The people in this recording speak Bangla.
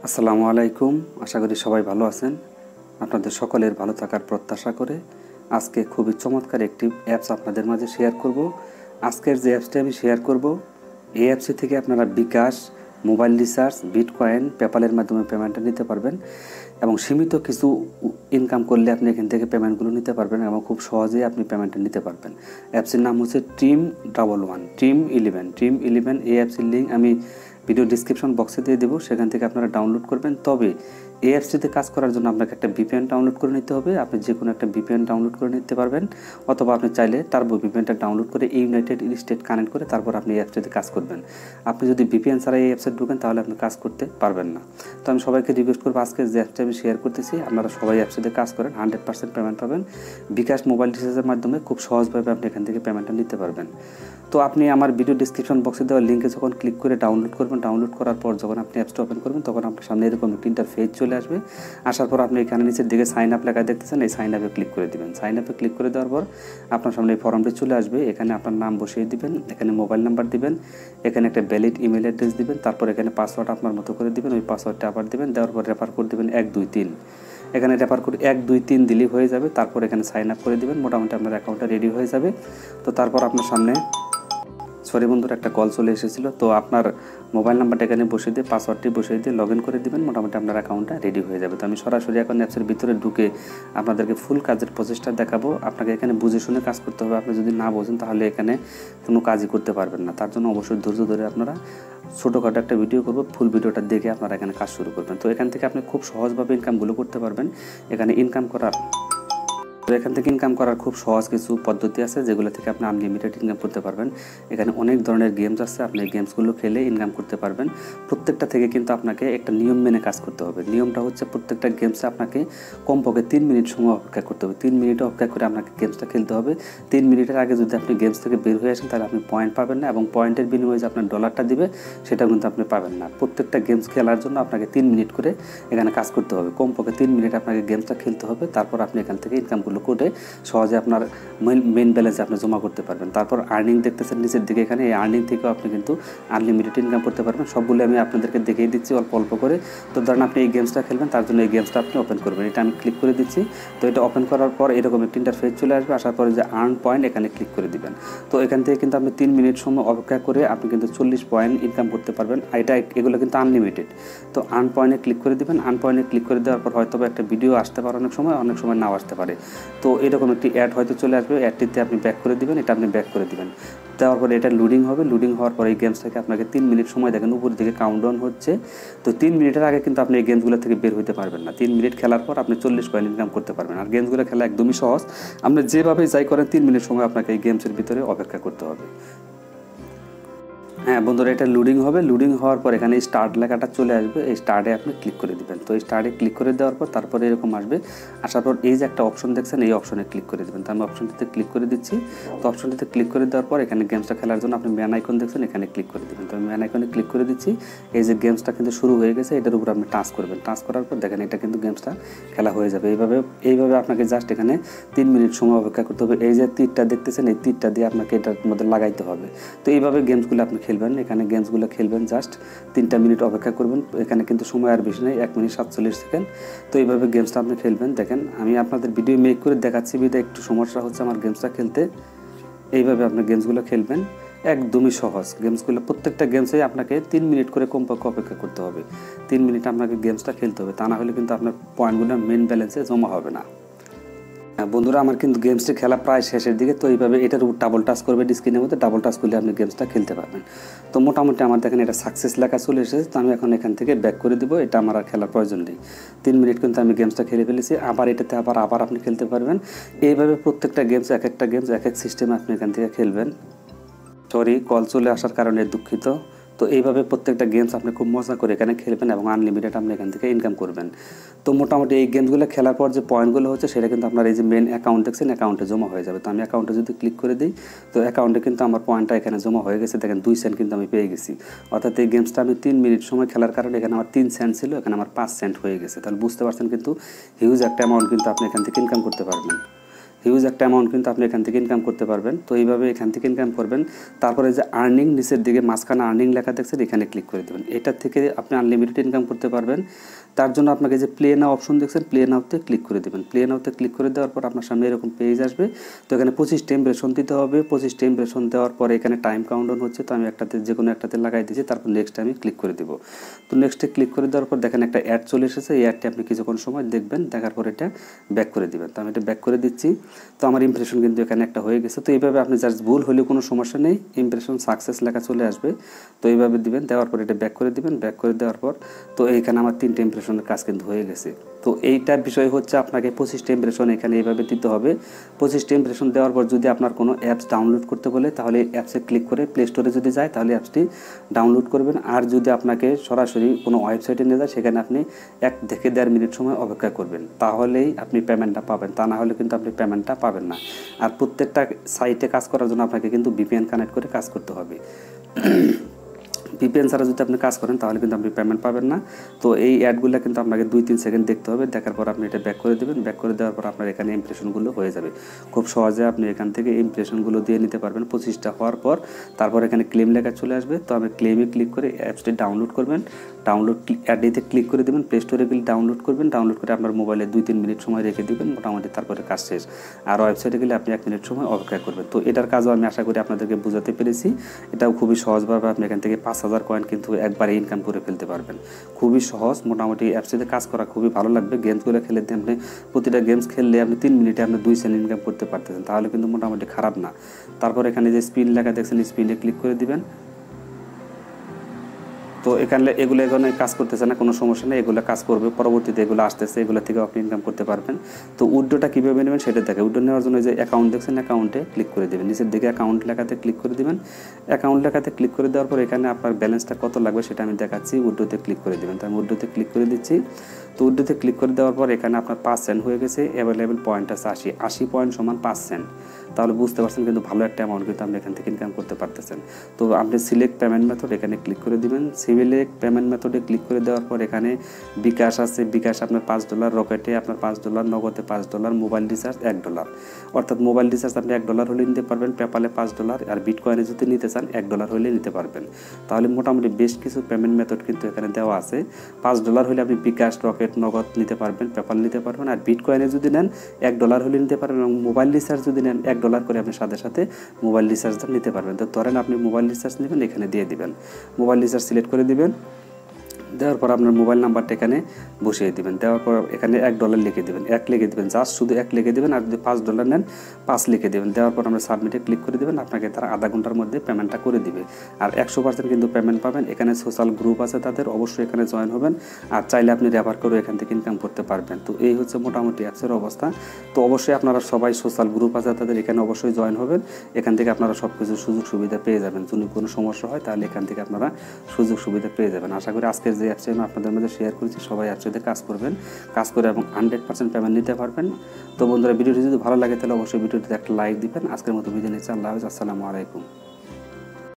আসসালামু আলাইকুম। আশা করি সবাই ভালো আছেন। আপনাদের সকলের ভালো থাকার প্রত্যাশা করে আজকে খুবই চমৎকার একটি অ্যাপস আপনাদের মাঝে শেয়ার করব। আজকের যে অ্যাপসটি আমি শেয়ার করব, এই অ্যাপসটি থেকে আপনারা বিকাশ, মোবাইল রিচার্জ, বিটকয়েন, পেপ্যালের মাধ্যমে পেমেন্টটা নিতে পারবেন এবং সীমিত কিছু ইনকাম করলে আপনি এখান থেকে পেমেন্টগুলো নিতে পারবেন এবং খুব সহজেই আপনি পেমেন্টটা নিতে পারবেন। অ্যাপসের নাম হচ্ছে Team11। এই অ্যাপসের লিঙ্ক আমি ভিডিও ডিসক্রিপশন বক্সে দিয়ে দেবো, সেখান থেকে আপনারা ডাউনলোড করবেন। তবে এই অ্যাপসটিতে কাজ করার জন্য আপনাকে একটা ভিপিএন ডাউনলোড করে নিতে হবে। আপনি যে কোনো একটা ভিপিএন ডাউনলোড করে নিতে পারবেন, অথবা আপনি চাইলে টার্বো ভিপিএনটা ডাউনলোড করে ইউনাইটেড স্টেট কানেক্ট করে তারপর আপনি এই অ্যাপসটিতে কাজ করবেন। আপনি যদি ভিপিএন ছাড়া এই অ্যাপসে ঢুকেন তাহলে আপনি কাজ করতে পারবেন না। তো আমি সবাইকে রিকোয়েস্ট করবো, আজকে যে অ্যাপসটা আমি শেয়ার করতেছি আপনারা সবাই অ্যাপসটিতে কাজ করেন, 100% পেমেন্ট পাবেন। বিকাশ মোবাইল রিচার্জের মাধ্যমে খুব সহজভাবে আপনি এখান থেকে পেমেন্টটা নিতে পারবেন। তো আপনি আমার ভিডিও ডিসক্রিপশন বক্সে দেওয়া লিঙ্কে যখন ক্লিক করে ডাউনলোড করবেন, ডাউনলোড করার পর যখন আপনি অ্যাপসটা ওপেন করবেন তখন আপনার সামনে এরকম একটা ইন্টারফেস চলে আসবে। আসার পর আপনি এখানে নিচের দিকে সাইন আপ লেখা দেখতেছেন, এই সাইন আপে ক্লিক করে দিবেন। সাইন আপে ক্লিক করে দেওয়ার পর আপনার সামনে এই ফর্মটি চলে আসবে। এখানে আপনার নাম বসিয়ে দিবেন, এখানে মোবাইল নাম্বার দিবেন, এখানে একটা ভ্যালিড ইমেল অ্যাড্রেস দিবেন, তারপর এখানে পাসওয়ার্ড আপনার মতো করে দিবেন। ওই পাসওয়ার্ডটা আবার দিবেন, দেওয়ার পর রেফার কোড দিবেন 123। এখানে রেফার কোড 123 দিলেই হয়ে যাবে। তারপর এখানে সাইন আপ করে দিবেন, মোটামুটি আপনার অ্যাকাউন্টটা রেডি হয়ে যাবে। তো তারপর আপনার সামনে বন্ধুরা একটা কল চলে এসেছিল। তো আপনার মোবাইল নাম্বারটা এখানে বসিয়ে দিয়ে পাসওয়ার্ডটি বসিয়ে দিয়ে লগ ইন করে দিবেন, মোটামুটি আপনার অ্যাকাউন্টটা রেডি হয়ে যাবে। তো আমি সরাসরি এখন অ্যাপসের ভিতরে ঢুকে আপনাদেরকে ফুল কাজের প্রসেসটা দেখাবো। আপনাকে এখানে বুঝে শুনে কাজ করতে হবে। আপনি যদি না বোঝেন তাহলে এখানে কোনো কাজই করতে পারবেন না। তার জন্য অবশ্যই ধৈর্য ধরে আপনারা ছোটোখাটো একটা ভিডিও করবো, ফুল ভিডিওটা দেখে আপনারা এখানে কাজ শুরু করবেন। তো এখান থেকে আপনি খুব সহজভাবে ইনকামগুলো করতে পারবেন। এখানে এখান থেকে ইনকাম করার খুব সহজ কিছু পদ্ধতি আছে, যেগুলো থেকে আপনি আনলিমিটেড ইনকাম করতে পারবেন। এখানে অনেক ধরনের গেমস আছে, আপনি এই গেমসগুলো খেলে ইনকাম করতে পারবেন। প্রত্যেকটা থেকে কিন্তু আপনাকে একটা নিয়ম মেনে কাজ করতে হবে। নিয়মটা হচ্ছে প্রত্যেকটা গেমসে আপনাকে কমপক্ষে 3 মিনিট সময় অপেক্ষা করতে হবে। 3 মিনিট অপেক্ষা করে আপনাকে গেমসটা খেলতে হবে। 3 মিনিটের আগে যদি আপনি গেমস থেকে বের হয়ে আসেন তাহলে আপনি পয়েন্ট পাবেন না, এবং পয়েন্টের বিনিময়ে যে আপনার ডলারটা দিবে সেটাও কিন্তু আপনি পাবেন না। প্রত্যেকটা গেমস খেলার জন্য আপনাকে 3 মিনিট করে এখানে কাজ করতে হবে। কমপক্ষে 3 মিনিট আপনাকে গেমসটা খেলতে হবে। তারপর আপনি এখান থেকে ইনকামগুলো করে সহজে আপনার মেইন ব্যালেন্সে আপনি জমা করতে পারবেন। তারপর আর্নিং দেখতেছেন নিচের দিকে, এখানে এই আর্নিং থেকেও আপনি কিন্তু আনলিমিটেড ইনকাম করতে পারবেন। সবগুলো আমি আপনাদেরকে দেখিয়ে দিচ্ছি অল্প অল্প করে। তো ধরেন আপনি এই গেমসটা খেলবেন, তার জন্য এই গেমসটা আপনি ওপেন করবেন। এটা আমি ক্লিক করে দিচ্ছি। তো এটা ওপেন করার পর এরকম একটা ইন্টারফেস চলে আসবে। আসার পরে যে আর্ন পয়েন্ট এখানে ক্লিক করে দিবেন। তো এখান থেকে কিন্তু আপনি 3 মিনিট সময় অপেক্ষা করে আপনি কিন্তু 40 পয়েন্ট ইনকাম করতে পারবেন। এগুলো কিন্তু আনলিমিটেড। তো আর্ন পয়েন্টে ক্লিক করে দিবেন। আর্ন পয়েন্টে ক্লিক করে দেওয়ার পর হয়তো একটা ভিডিও আসতে পারে, অনেক সময় নাও আসতে পারে। তো এরকম একটি অ্যাড হয়তো চলে আসবে, অ্যাডটিতে আপনি ব্যাক করে দিবেন। এটা আপনি ব্যাক করে দিবেন, দেওয়ার পরে এটা লোডিং হবে। লোডিং হওয়ার পরে এই গেমসটাকে আপনাকে 3 মিনিট সময়, দেখেন উপর দিকে কাউন্টডাউন হচ্ছে। তো 3 মিনিটের আগে কিন্তু আপনি এই গেমসগুলো থেকে বের হতে পারবেন না। 3 মিনিট খেলার পর আপনি 40 পয়েন্ট ইনকাম করতে পারবেন। আর গেমসগুলো খেলা একদমই সহজ। আপনি যেভাবে যাই করেন 3 মিনিট সময় আপনাকে এই গেমসের ভিতরে অপেক্ষা করতে হবে। হ্যাঁ বন্ধুরা, এটা লোডিং হবে। লোডিং হওয়ার পর এখানে স্টার্ট লেখাটা চলে আসবে, এই স্টার্টে আপনি ক্লিক করে দিবেন। তো এই স্টার্টে ক্লিক করে দেওয়ার পর তারপরে এরকম আসবে। আসার পর এই যে একটা অপশন দেখছেন, এই অপশনে ক্লিক করে দেবেন। তো আমি অপশনটিতে ক্লিক করে দিচ্ছি। তো অপশনটিতে ক্লিক করে দেওয়ার পর এখানে গেমসটা খেলার জন্য আপনি ম্যান আইকন দেখছেন, এখানে ক্লিক করে দেবেন। তো আমি ম্যান আইকনে ক্লিক করে দিচ্ছি। এই যে গেমসটা কিন্তু শুরু হয়ে গেছে, এটার উপর আপনি টাচ করবেন। টাচ করার পর দেখেন এটা কিন্তু গেমসটা খেলা হয়ে যাবে। এইভাবে আপনাকে জাস্ট এখানে 3 মিনিট সময় অপেক্ষা করতে হবে। এই যে তীরটা দেখতেছেন, এই তীরটা দিয়ে আপনাকে এটার মধ্যে লাগাইতে হবে। তো এইভাবে গেমসগুলো আপনি খেলবেন। এখানে গেমসগুলো খেলবেন, জাস্ট 3টা মিনিট অপেক্ষা করবেন। এখানে কিন্তু সময় আর বেশি নেই, 1 মিনিট 47 সেকেন্ড। তো এইভাবে গেমসটা আপনি খেলবেন। দেখেন আমি আপনাদের ভিডিও মেক করে দেখাচ্ছি, বিধায় একটু সমস্যা হচ্ছে আমার গেমসটা খেলতে। এইভাবে আপনি গেমসগুলো খেলবেন, একদমই সহজ গেমসগুলো। প্রত্যেকটা গেমসেই আপনাকে 3 মিনিট করে কমপক্ষে অপেক্ষা করতে হবে। 3 মিনিট আপনাকে গেমসটা খেলতে হবে, তা না হলে কিন্তু আপনার পয়েন্টগুলো মেন ব্যালেন্সে জমা হবে না। বন্ধুরা, আমার কিন্তু গেমসটি খেলা প্রায় শেষের দিকে। তো এইভাবে এটার উপর ডাবল টাচ করবে, স্ক্রিনের মধ্যে ডাবল টাচ করলে আপনি গেমসটা খেলতে পারবেন। তো মোটামুটি আমার দেখেন এটা সাকসেস লেখা চলে এসেছে। তো আমি এখন এখান থেকে ব্যাক করে দিব, এটা আমার আর খেলার প্রয়োজন নেই। 3 মিনিট কিন্তু আমি গেমসটা খেলে ফেলেছি। আবার এটাতে আবার আপনি খেলতে পারবেন। এইভাবে প্রত্যেকটা গেমস, এক একটা গেমস এক এক সিস্টেমে আপনি এখান থেকে খেলবেন। সরি, কল চলে আসার কারণে দুঃখিত। তো এইভাবে প্রত্যেকটা গেমস আপনি খুব মজা করে এখানে খেলবেন এবং আনলিমিটেড আপনি এখান থেকে ইনকাম করবেন। তো মোটামুটি এই গেমসগুলো খেলার পর যে পয়েন্টগুলো হচ্ছে সেটা কিন্তু আপনার এই যে মেন অ্যাকাউন্ট দেখছেন, অ্যাকাউন্টে জমা হয়ে যাবে। তো আমি অ্যাকাউন্টে যদি ক্লিক করে দিই, তো অ্যাকাউন্টে কিন্তু আমার পয়েন্টটা এখানে জমা হয়ে গেছে। দেখেন 2 সেন্ট কিন্তু আমি পেয়ে গেছি। অর্থাৎ এই গেমসটা আমি 3 মিনিট সময় খেলার কারণে এখানে আমার 3 সেন্ট ছিল, এখানে আমার 5 সেন্ট হয়ে গেছে। তাহলে বুঝতে পারছেন কিন্তু হিউজ একটা অ্যামাউন্ট কিন্তু আপনি এখান থেকে ইনকাম করতে পারবেন। হিউজ একটা অ্যামাউন্ট কিন্তু আপনি এখান থেকে ইনকাম করতে পারবেন। তো এইভাবে এখান থেকে ইনকাম করবেন। তারপরে যে আর্নিং নিচের দিকে মাঝখানে আর্নিং লেখা দেখছেন, এখানে ক্লিক করে দেবেন। এটার থেকে আপনি আনলিমিটেড ইনকাম করতে পারবেন। তার জন্য আপনাকে যে প্লে নাও অপশন দেখছেন, প্লে নাওতে ক্লিক করে দেবেন। প্লে নাওতে ক্লিক করে দেওয়ার পর আপনার সামনে এরকম পেজ আসবে। তো এখানে 25টা ইমপ্রেশন দিতে হবে। 25টা ইমপ্রেশন দেওয়ার পরে এখানে টাইম কাউন্টডাউন হচ্ছে, তো আমি একটাতে যে কোনো একটাতে লাগাই দিয়েছি। তারপর নেক্সটে আমি ক্লিক করে দেবো। তো নেক্সটে ক্লিক করে দেওয়ার পর দেখেন একটা অ্যাড চলে এসেছে। এই অ্যাডটি আপনি কিছুক্ষণ সময় দেখবেন, দেখার পর এটা ব্যাক করে দেবেন। তো আমি এটা ব্যাক করে দিচ্ছি। তো আমার ইমপ্রেশন কিন্তু এখানে একটা হয়ে গেছে। তো এইভাবে আপনি জাস্ট ভুল হলেও কোনো সমস্যা নেই, ইমপ্রেশন সাকসেস লেখা চলে আসবে। তো এইভাবে দিবেন, দেওয়ার পর এটা ব্যাক করে দিবেন। ব্যাক করে দেওয়ার পর তো এইখানে আমার 3টে ইমপ্রেশনের কাজ কিন্তু হয়ে গেছে। তো এইটার বিষয় হচ্ছে আপনাকে 25টা ইমপ্রেশন এখানে এইভাবে দিতে হবে। 25টা ইমপ্রেশন দেওয়ার পর যদি আপনার কোনো অ্যাপস ডাউনলোড করতে বলে, তাহলে অ্যাপসে ক্লিক করে প্লে স্টোরে যদি যায় তাহলে অ্যাপসটি ডাউনলোড করবেন। আর যদি আপনাকে সরাসরি কোনো ওয়েবসাইটে নিয়ে যায়, সেখানে আপনি 1 থেকে 1.5 মিনিট সময় অপেক্ষা করবেন, তাহলেই আপনি পেমেন্টটা পাবেন। তা না হলে কিন্তু আপনি পেমেন্টটা পাবেন না। আর প্রত্যেকটা সাইটে কাজ করার জন্য আপনাকে কিন্তু ভিপিএন কানেক্ট করে কাজ করতে হবে। ভিপিএন ছাড়া যদি আপনি কাজ করেন তাহলে কিন্তু আপনি পেমেন্ট পাবেন না। তো এই অ্যাডগুলো কিন্তু আপনাকে 2-3 সেকেন্ড দেখতে হবে। দেখার পর আপনি এটা ব্যাক করে দেবেন। ব্যাক করে দেওয়ার পর আপনার এখানে ইমপ্রেশনগুলো হয়ে যাবে। খুব সহজে আপনি এখান থেকে ইমপ্রেশনগুলো দিয়ে নিতে পারবেন। 25টা হওয়ার পর তারপর এখানে ক্লেম লেখা চলে আসবে। তো আমি ক্লেমে ক্লিক করে অ্যাপসটি ডাউনলোড করবেন। ডাউনলোড অ্যাডেতে ক্লিক করে দেবেন, প্লে স্টোরে গেলে ডাউনলোড করবেন। ডাউনলোড করে আপনার মোবাইলে 2-3 মিনিট সময় রেখে দেবেন, মোটামুটি তারপরে কাজ শেষ। আর ওয়েবসাইটে গেলে আপনি 1 মিনিট সময় অপেক্ষা করবেন। তো এটার কাজও আমি আশা করি আপনাদেরকে বোঝাতে পেরেছি। এটাও খুবই সহজভাবে আপনি এখান থেকে 5000 কয়েন কিন্তু একবারে ইনকাম করে ফেলতে পারবেন। খুবই সহজ, মোটামুটি অ্যাপসটিতে কাজ করা খুবই ভালো লাগবে। গেমসগুলো খেলে আপনি প্রতিটা গেমস খেললে আপনি 3 মিনিটে আপনি 2 সেন্ট ইনকাম করতে পারতেছেন, তাহলে কিন্তু মোটামুটি খারাপ না। তারপর এখানে যে স্পিন লেখা দেখছেন, স্পিনে ক্লিক করে দিবেন। তো এখানে এগুলো কাজ করতেছে না, কোনো সমস্যা নেই, এগুলো কাজ করবে। পরবর্তীতে এগুলো আসতেছে, এগুলো থেকে আপনি ইনকাম করতে পারবেন। তো উইথড্রটা কীভাবে নেবেন সেটা দেখে। উইথড্র নেওয়ার জন্য যে অ্যাকাউন্ট দেখছেন, অ্যাকাউন্টে ক্লিক করে দেবেন। নিচের দিকে অ্যাকাউন্ট লেখাতে ক্লিক করে দেবেন। অ্যাকাউন্ট লেখাতে ক্লিক করে দেওয়ার পর এখানে আপনার ব্যালেন্সটা কত লাগবে সেটা আমি দেখাচ্ছি। উইথড্রতে ক্লিক করে দেবেন। তো আমি উইথড্রতে ক্লিক করে দিচ্ছি। তো উইথড্রতে ক্লিক করে দেওয়ার পর এখানে আপনার 5 সেন্ট হয়ে গেছে। অ্যাভেলেবেল পয়েন্ট আছে 80। 80 পয়েন্ট সমান 5 সেন্ট। তাহলে বুঝতে পারছেন কিন্তু ভালো একটা অ্যামাউন্ট কিন্তু আপনি এখান থেকে ইনকাম করতে পারতেছেন। তো আপনি সিলেক্ট পেমেন্ট মেথড এখানে ক্লিক করে দিবেন। সিলেক্ট পেমেন্ট মেথডে ক্লিক করে দেওয়ার পর এখানে বিকাশ আছে। বিকাশ আপনার $5, রকেটে আপনার $5, নগদে $5, মোবাইল রিচার্জ $1। অর্থাৎ মোবাইল রিচার্জ আপনি $1 হলে নিতে পারবেন, পেপালে $5, আর বিটকয়েনে যদি নিতে চান $1 হলে নিতে পারবেন। তাহলে মোটামুটি বেশ কিছু পেমেন্ট মেথড কিন্তু এখানে দেওয়া আছে। $5 হলে আপনি বিকাশ, রকেট, নগদ নিতে পারবেন, পেপাল নিতে পারবেন। আর বিটকয়েনে যদি নেন $1 হলে নিতে পারবেন, এবং মোবাইল রিচার্জ যদি নেন $1 করে আপনি সাথে সাথে মোবাইল রিচার্জটা নিতে পারবেন। তো ধরেন আপনি মোবাইল রিচার্জ নেবেন, এখানে দিয়ে দিবেন, মোবাইল রিচার্জ সিলেক্ট করে দিবেন। দেওয়ার পর আপনার মোবাইল নাম্বারটা এখানে বসিয়ে দেবেন। দেওয়ার পর এখানে $1 লিখে দেবেন, 1 লিখে দেবেন, জাস্ট শুধু 1 লিখে দেবেন। আর যদি $5 নেন 5 লিখে দেবেন। দেওয়ার পর আমরা সাবমিটে ক্লিক করে দেবেন। আপনাকে তারা আধা ঘন্টার মধ্যে পেমেন্টটা করে দিবে। আর 100% কিন্তু পেমেন্ট পাবেন। এখানে সোশ্যাল গ্রুপ আছে তাদের, অবশ্যই এখানে জয়েন হবেন। আর চাইলে আপনি রেফার করে এখান থেকে ইনকাম করতে পারবেন। তো এই হচ্ছে মোটামুটি অ্যাপসের অবস্থা। তো অবশ্যই আপনারা সবাই সোশ্যাল গ্রুপ আছে তাদের, এখানে অবশ্যই জয়েন হবেন। এখান থেকে আপনারা সব কিছু সুযোগ সুবিধা পেয়ে যাবেন। যদি কোনো সমস্যা হয় তাহলে এখান থেকে আপনারা সুযোগ সুবিধা পেয়ে যাবেন। আশা করি আজকের যে অ্যাপসে আমি আপনাদের মধ্যে শেয়ার করেছি, সবাই অ্যাপসে কাজ করবেন, কাজ করে এবং 100% পেমেন্ট নিতে পারবেন। তো বন্ধুরা, ভিডিওটি যদি ভালো লাগে তাহলে অবশ্যই ভিডিওটিতে একটা লাইক দিবেন। আজকের মতো বিদায় নিচ্ছি। আল্লাহ হাফেজ। আসসালামু আলাইকুম।